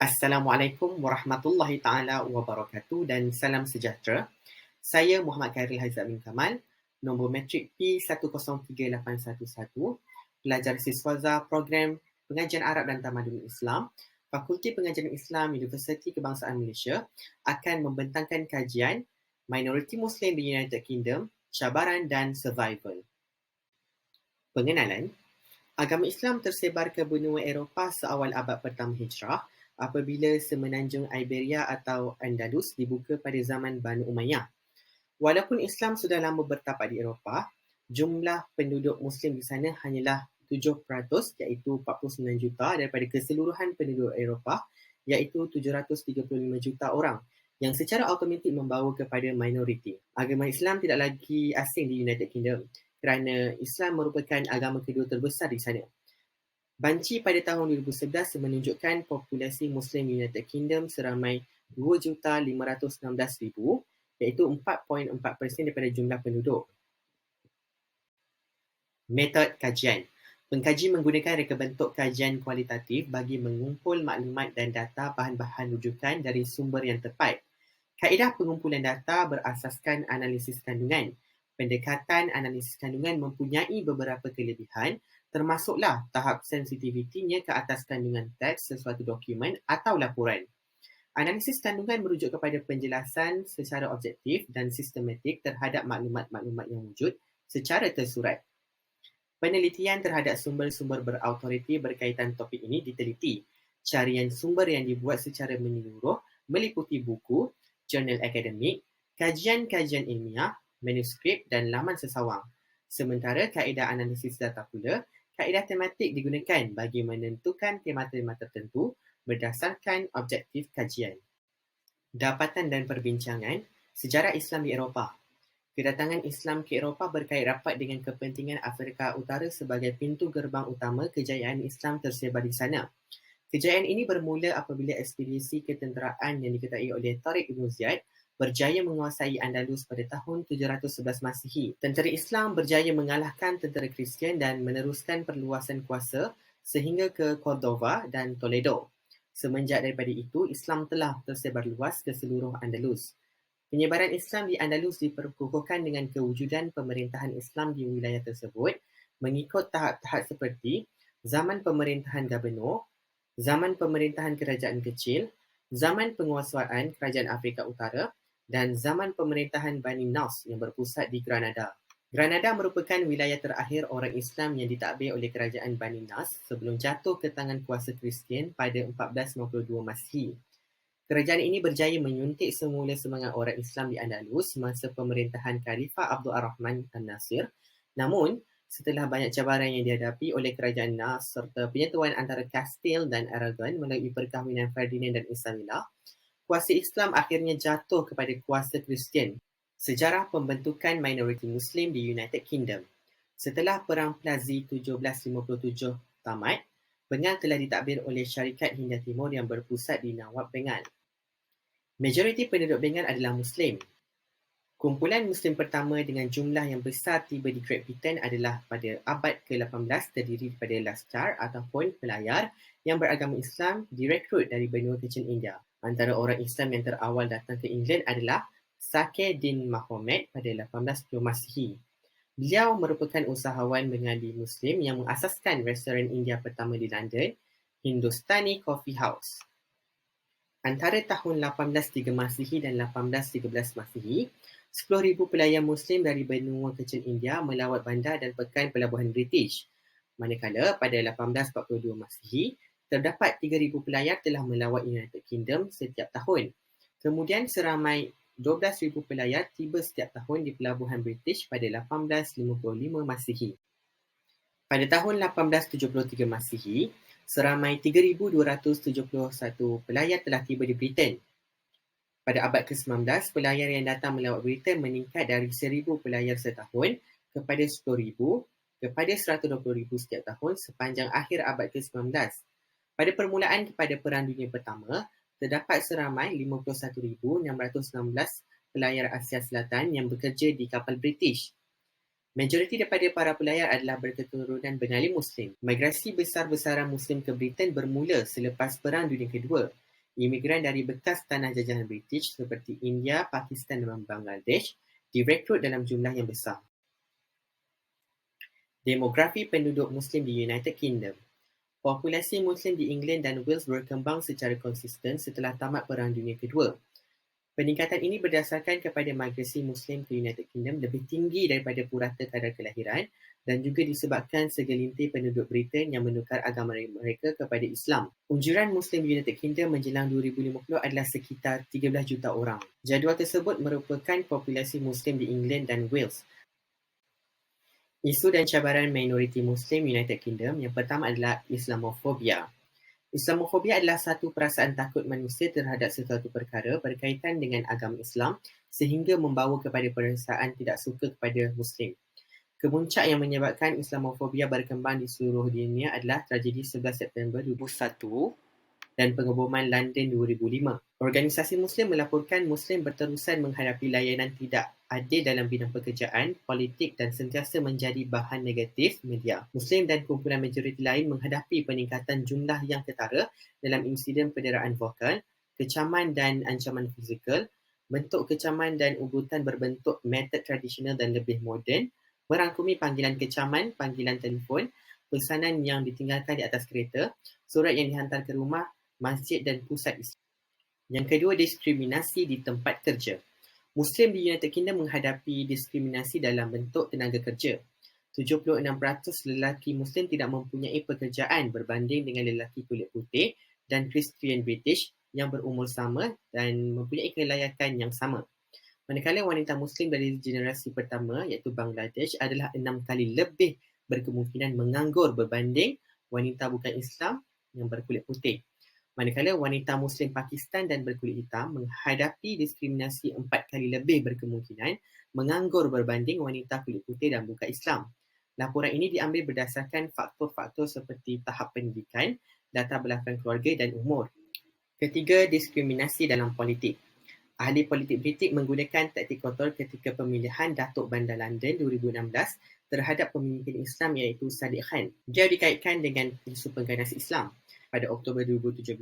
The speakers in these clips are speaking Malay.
Assalamualaikum warahmatullahi taala wabarakatuh dan salam sejahtera. Saya Muhammad Khairil Haizat bin Kamal, nombor matrik P103811, pelajar siswaza program Pengajian Arab dan Tamadun Islam, Fakulti Pengajian Islam Universiti Kebangsaan Malaysia akan membentangkan kajian Minoriti Muslim di United Kingdom, Cabaran dan Survival. Pengenalan. Agama Islam tersebar ke benua Eropah seawal abad pertama Hijrah apabila semenanjung Iberia atau Andalus dibuka pada zaman Banu Umayyah. Walaupun Islam sudah lama bertapak di Eropah, jumlah penduduk Muslim di sana hanyalah 7%, iaitu 49 juta daripada keseluruhan penduduk Eropah, iaitu 735 juta orang, yang secara automatik membawa kepada minoriti. Agama Islam tidak lagi asing di United Kingdom kerana Islam merupakan agama kedua terbesar di sana. Banci pada tahun 2011 menunjukkan populasi Muslim United Kingdom seramai 2,516,000, iaitu 4.4% daripada jumlah penduduk. Metod kajian. Pengkaji menggunakan reka bentuk kajian kualitatif bagi mengumpul maklumat dan data bahan-bahan rujukan dari sumber yang tepat. Kaedah pengumpulan data berasaskan analisis kandungan. Pendekatan analisis kandungan mempunyai beberapa kelebihan, termasuklah tahap sensitivitinya ke atas kandungan teks sesuatu dokumen atau laporan. Analisis kandungan merujuk kepada penjelasan secara objektif dan sistematik terhadap maklumat-maklumat yang wujud secara tersurat. Penelitian terhadap sumber-sumber berautoriti berkaitan topik ini diteliti. Carian sumber yang dibuat secara menyeluruh meliputi buku, jurnal akademik, kajian-kajian ilmiah, manuskrip dan laman sesawang. Sementara kaedah analisis data pula, kaedah tematik digunakan bagi menentukan tema-tema tertentu berdasarkan objektif kajian. Dapatan dan perbincangan sejarah Islam di Eropah. Kedatangan Islam ke Eropah berkait rapat dengan kepentingan Afrika Utara sebagai pintu gerbang utama kejayaan Islam tersebar di sana. Kejayaan ini bermula apabila ekspedisi ketenteraan yang diketuai oleh Tariq Ibn Ziyad berjaya menguasai Andalus pada tahun 711 Masihi. Tentera Islam berjaya mengalahkan tentera Kristian dan meneruskan perluasan kuasa sehingga ke Cordova dan Toledo. Semenjak daripada itu, Islam telah tersebar luas ke seluruh Andalus. Penyebaran Islam di Andalus diperkukuhkan dengan kewujudan pemerintahan Islam di wilayah tersebut mengikut tahap-tahap seperti zaman pemerintahan gubernur, zaman pemerintahan kerajaan kecil, zaman penguasaan kerajaan Afrika Utara dan zaman pemerintahan Bani Nas yang berpusat di Granada. Granada merupakan wilayah terakhir orang Islam yang ditadbir oleh kerajaan Bani Nas sebelum jatuh ke tangan kuasa Kristian pada 1452 Masihi. Kerajaan ini berjaya menyuntik semula semangat orang Islam di Andalus semasa pemerintahan Khalifah Abdul Ar-Rahman An-Nasir. Namun, setelah banyak cabaran yang dihadapi oleh kerajaan Nas serta penyetuan antara Kastil dan Aragon melalui perkahwinan Ferdinand dan Isabella, kuasa Islam akhirnya jatuh kepada kuasa Kristian. Sejarah pembentukan minoriti Muslim di United Kingdom. Setelah Perang Plazi 1757 tamat, Bengal telah ditadbir oleh Syarikat Hindia Timur yang berpusat di Nawab Bengal. Majoriti penduduk Bengal adalah Muslim. Kumpulan Muslim pertama dengan jumlah yang besar tiba di Great Britain adalah pada abad ke-18 terdiri daripada Lascar ataupun pelayar yang beragama Islam direkrut dari benua kecil India. Antara orang Islam yang terawal datang ke England adalah Sakhedin Mahomed pada 1810 Masihi. Beliau merupakan usahawan Bengali Muslim yang mengasaskan restoran India pertama di London, Hindustani Coffee House. Antara tahun 1803 Masihi dan 1813 Masihi, 10,000 pelayar Muslim dari benua kecil India melawat bandar dan pekan pelabuhan British. Manakala pada 1842 Masihi, terdapat 3,000 pelayar telah melawat United Kingdom setiap tahun. Kemudian seramai 12,000 pelayar tiba setiap tahun di pelabuhan British pada 1855 Masihi. Pada tahun 1873 Masihi, seramai 3,271 pelayar telah tiba di Britain. Pada abad ke-19, pelayar yang datang melawat Britain meningkat dari 1,000 pelayar setahun kepada 10,000 kepada 120,000 setiap tahun sepanjang akhir abad ke-19. Pada permulaan kepada Perang Dunia Pertama, terdapat seramai 51,616 pelayar Asia Selatan yang bekerja di kapal British. Majoriti daripada para pelayar adalah berketurunan Bengali Muslim. Migrasi besar-besaran Muslim ke Britain bermula selepas Perang Dunia Kedua. Imigran dari bekas tanah jajahan British seperti India, Pakistan dan Bangladesh direkrut dalam jumlah yang besar. Demografi penduduk Muslim di United Kingdom. Populasi Muslim di England dan Wales berkembang secara konsisten setelah tamat Perang Dunia Kedua. Peningkatan ini berdasarkan kepada migrasi Muslim ke United Kingdom lebih tinggi daripada purata kadar kelahiran dan juga disebabkan segelintir penduduk Britain yang menukar agama mereka kepada Islam. Unjuran Muslim di United Kingdom menjelang 2050 adalah sekitar 13 juta orang. Jadual tersebut merupakan populasi Muslim di England dan Wales. Isu dan cabaran minoriti Muslim United Kingdom yang pertama adalah Islamofobia. Islamofobia adalah satu perasaan takut manusia terhadap sesuatu perkara berkaitan dengan agama Islam sehingga membawa kepada perasaan tidak suka kepada Muslim. Kemuncak yang menyebabkan Islamofobia berkembang di seluruh dunia adalah tragedi 11 September 2001 dan pengeboman London 2005. Organisasi Muslim melaporkan Muslim berterusan menghadapi layanan tidak adil dalam bidang pekerjaan, politik dan sentiasa menjadi bahan negatif media. Muslim dan kumpulan majoriti lain menghadapi peningkatan jumlah yang ketara dalam insiden penderaan vokal, kecaman dan ancaman fizikal, bentuk kecaman dan ugutan berbentuk metod tradisional dan lebih moden, merangkumi panggilan kecaman, panggilan telefon, pesanan yang ditinggalkan di atas kereta, surat yang dihantar ke rumah, masjid dan pusat Islam. Yang kedua, diskriminasi di tempat kerja. Muslim di United Kingdom menghadapi diskriminasi dalam bentuk tenaga kerja. 76% lelaki Muslim tidak mempunyai pekerjaan berbanding dengan lelaki kulit putih dan Kristian British yang berumur sama dan mempunyai kelayakan yang sama. Manakala wanita Muslim dari generasi pertama iaitu Bangladesh adalah 6 kali lebih berkemungkinan menganggur berbanding wanita bukan Islam yang berkulit putih. Manakala wanita Muslim Pakistan dan berkulit hitam menghadapi diskriminasi 4 kali lebih berkemungkinan menganggur berbanding wanita kulit putih dan bukan Islam. Laporan ini diambil berdasarkan faktor-faktor seperti tahap pendidikan, data belakang keluarga dan umur. Ketiga, diskriminasi dalam politik. Ahli politik Britik menggunakan taktik kotor ketika pemilihan Datuk Bandar London 2016 terhadap pemimpin Islam iaitu Sadiq Khan. Dia dikaitkan dengan isu pengganas Islam. Pada Oktober 2017,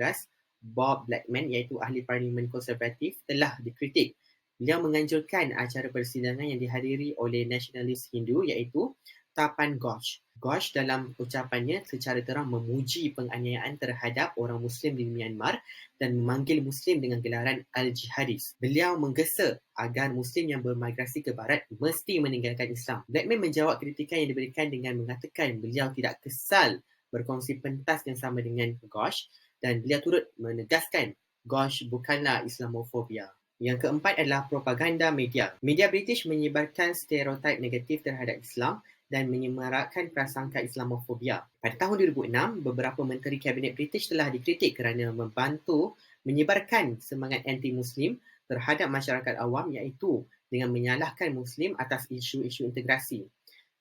Bob Blackman iaitu ahli parlimen konservatif telah dikritik. Beliau menganjurkan acara persidangan yang dihadiri oleh nasionalis Hindu iaitu Tapan Ghosh. Ghosh dalam ucapannya secara terang memuji penganiayaan terhadap orang Muslim di Myanmar dan memanggil Muslim dengan gelaran Al-Jihadis. Beliau menggesa agar Muslim yang bermigrasi ke Barat mesti meninggalkan Islam. Blackman menjawab kritikan yang diberikan dengan mengatakan beliau tidak kesal berkongsi pentas yang sama dengan Ghosh dan beliau turut menegaskan Ghosh bukanlah Islamofobia. Yang keempat adalah propaganda media. Media British menyebarkan stereotip negatif terhadap Islam dan menyemarakkan prasangka Islamofobia. Pada tahun 2006, beberapa menteri kabinet British telah dikritik kerana membantu menyebarkan semangat anti-Muslim terhadap masyarakat awam iaitu dengan menyalahkan Muslim atas isu-isu integrasi.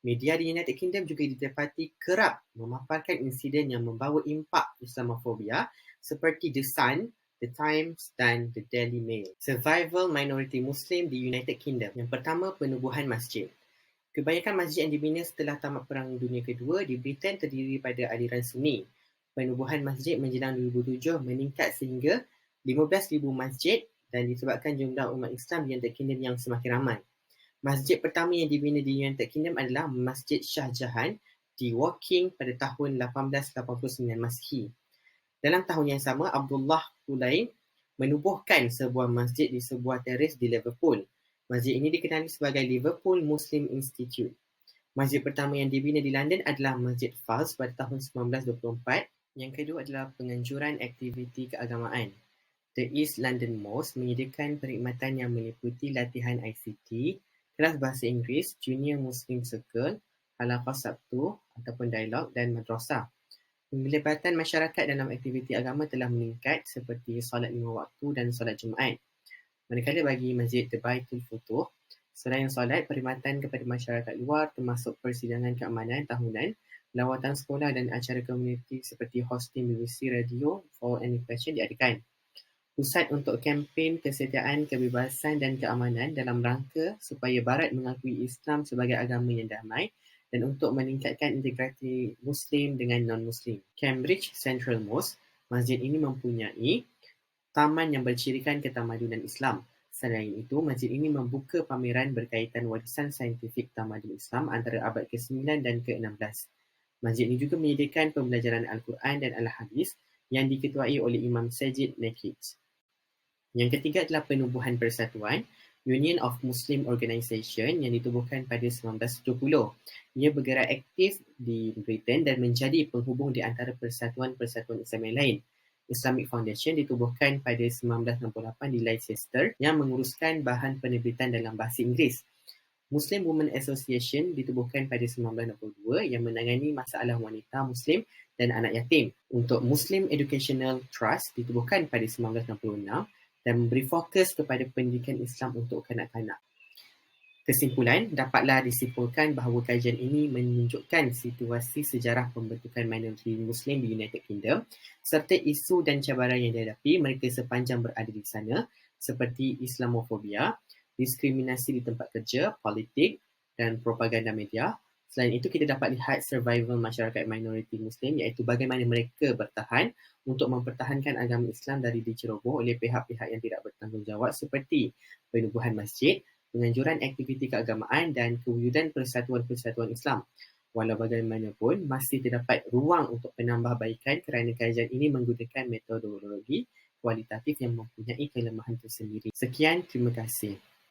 Media di United Kingdom juga didapati kerap memaparkan insiden yang membawa impak Islamofobia seperti The Sun, The Times dan The Daily Mail. Survival minority Muslim di United Kingdom. Yang pertama, penubuhan masjid. Kebanyakan masjid yang dibina setelah tamat Perang Dunia Kedua di Britain terdiri pada aliran Sunni. Penubuhan masjid menjelang 2007 meningkat sehingga 15,000 masjid dan disebabkan jumlah umat Islam di United Kingdom yang semakin ramai. Masjid pertama yang dibina di United Kingdom adalah Masjid Shah Jahan di Woking pada tahun 1889 Masehi. Dalam tahun yang sama, Abdullah Kulain menubuhkan sebuah masjid di sebuah teres di Liverpool. Masjid ini dikenali sebagai Liverpool Muslim Institute. Masjid pertama yang dibina di London adalah Masjid Fals pada tahun 1924. Yang kedua adalah penganjuran aktiviti keagamaan. The East London Mosque menyediakan perkhidmatan yang meliputi latihan ICT, kelas bahasa Inggeris, Junior Muslim Circle, halaqah Sabtu ataupun dialog dan madrasah. Penglibatan masyarakat dalam aktiviti agama telah meningkat seperti solat 5 waktu dan solat Jumaat. Manakala bagi Masjid The Baitul Futuh, selain solat, perkhidmatan kepada masyarakat luar termasuk persidangan keamanan tahunan, lawatan sekolah dan acara komuniti seperti hosting BBC Radio for any question diadakan. Pusat untuk kempen kesetiaan, kebebasan dan keamanan dalam rangka supaya Barat mengakui Islam sebagai agama yang damai dan untuk meningkatkan integrasi Muslim dengan non-Muslim. Cambridge Central Mosque, masjid ini mempunyai taman yang bercirikan ketamadunan Islam. Selain itu, masjid ini membuka pameran berkaitan warisan saintifik tamadun Islam antara abad ke-9 dan ke-16. Masjid ini juga menyediakan pembelajaran Al-Quran dan Al-Hadis yang diketuai oleh Imam Sajid Nakic. Yang ketiga adalah penubuhan persatuan, Union of Muslim Organisation yang ditubuhkan pada 1970. Ia bergerak aktif di Britain dan menjadi penghubung di antara persatuan-persatuan Islam yang lain. Islamic Foundation ditubuhkan pada 1968 di Leicester yang menguruskan bahan penerbitan dalam bahasa Inggeris. Muslim Women Association ditubuhkan pada 1962 yang menangani masalah wanita Muslim dan anak yatim. Untuk Muslim Educational Trust ditubuhkan pada 1966 dan memberi fokus kepada pendidikan Islam untuk kanak-kanak. Kesimpulan, dapatlah disimpulkan bahawa kajian ini menunjukkan situasi sejarah pembentukan minoriti Muslim di United Kingdom serta isu dan cabaran yang dihadapi mereka sepanjang berada di sana seperti Islamofobia, diskriminasi di tempat kerja, politik dan propaganda media. Selain itu, kita dapat lihat survival masyarakat minoriti Muslim iaitu bagaimana mereka bertahan untuk mempertahankan agama Islam dari diceroboh oleh pihak-pihak yang tidak bertanggungjawab seperti penubuhan masjid, penganjuran aktiviti keagamaan dan kewujudan persatuan-persatuan Islam. Walau bagaimanapun, masih terdapat ruang untuk penambahbaikan kerana kajian ini menggunakan metodologi kualitatif yang mempunyai kelemahan tersendiri. Sekian, terima kasih.